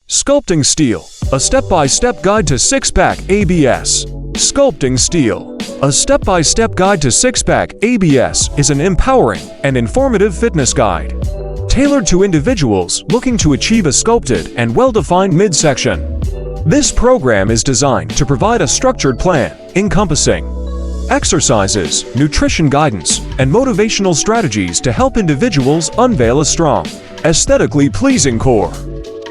Sculpting Steel, a step-by-step guide to six-pack ABS. Sculpting Steel, a step-by-step guide to six-pack ABS is an empowering and informative fitness guide, tailored to individuals looking to achieve a sculpted and well-defined midsection. This program is designed to provide a structured plan encompassing exercises, nutrition guidance, and motivational strategies to help individuals unveil a strong, aesthetically pleasing core.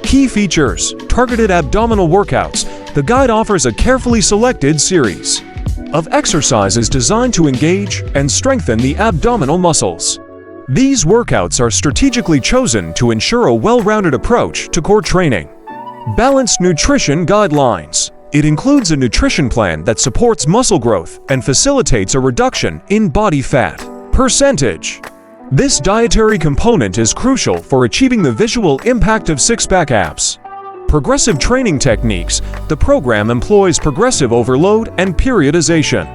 Key features: targeted abdominal workouts. The guide offers a carefully selected series of exercises designed to engage and strengthen the abdominal muscles. These workouts are strategically chosen to ensure a well-rounded approach to core training. Balanced nutrition guidelines. It includes a nutrition plan that supports muscle growth and facilitates a reduction in body fat percentage. This dietary component is crucial for achieving the visual impact of six-pack abs. Progressive training techniques. The program employs progressive overload and periodization,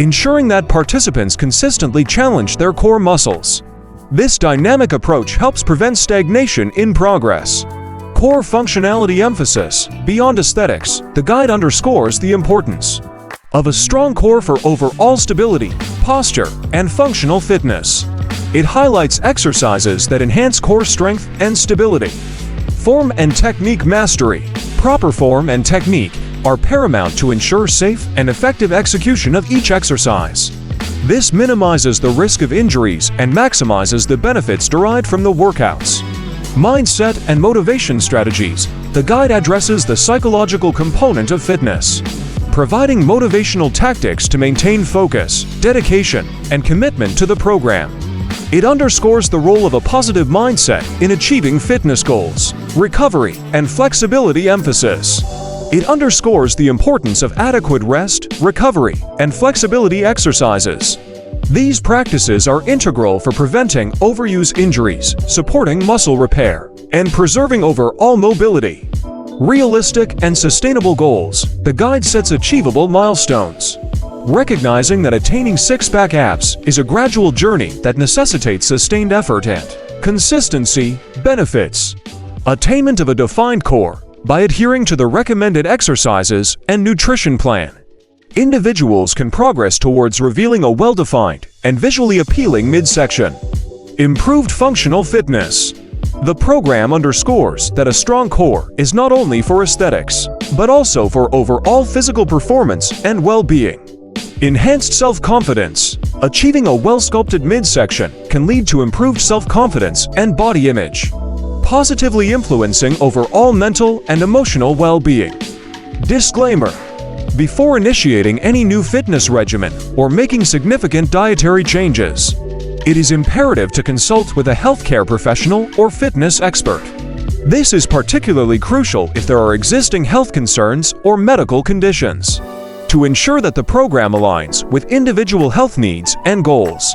ensuring that participants consistently challenge their core muscles. This dynamic approach helps prevent stagnation in progress. Core functionality emphasis. Beyond aesthetics, the guide underscores the importance of a strong core for overall stability, posture, and functional fitness. It highlights exercises that enhance core strength and stability. Form and technique mastery. Proper form and technique are paramount to ensure safe and effective execution of each exercise. This minimizes the risk of injuries and maximizes the benefits derived from the workouts. Mindset and motivation strategies. The guide addresses the psychological component of fitness, providing motivational tactics to maintain focus, dedication, and commitment to the program. It underscores the role of a positive mindset in achieving fitness goals. Recovery and flexibility emphasis. It underscores the importance of adequate rest, recovery, and flexibility exercises. These practices are integral for preventing overuse injuries, supporting muscle repair, and preserving overall mobility. Realistic and sustainable goals. The guide sets achievable milestones, recognizing that attaining six-pack abs is a gradual journey that necessitates sustained effort and consistency. Benefits: attainment of a defined core by adhering to the recommended exercises and nutrition plan. Individuals can progress towards revealing a well-defined and visually appealing midsection. Improved functional fitness. The program underscores that a strong core is not only for aesthetics, but also for overall physical performance and well-being. Enhanced self-confidence. Achieving a well-sculpted midsection can lead to improved self-confidence and body image, positively influencing overall mental and emotional well-being. Disclaimer: before initiating any new fitness regimen or making significant dietary changes, it is imperative to consult with a healthcare professional or fitness expert. This is particularly crucial if there are existing health concerns or medical conditions, to ensure that the program aligns with individual health needs and goals.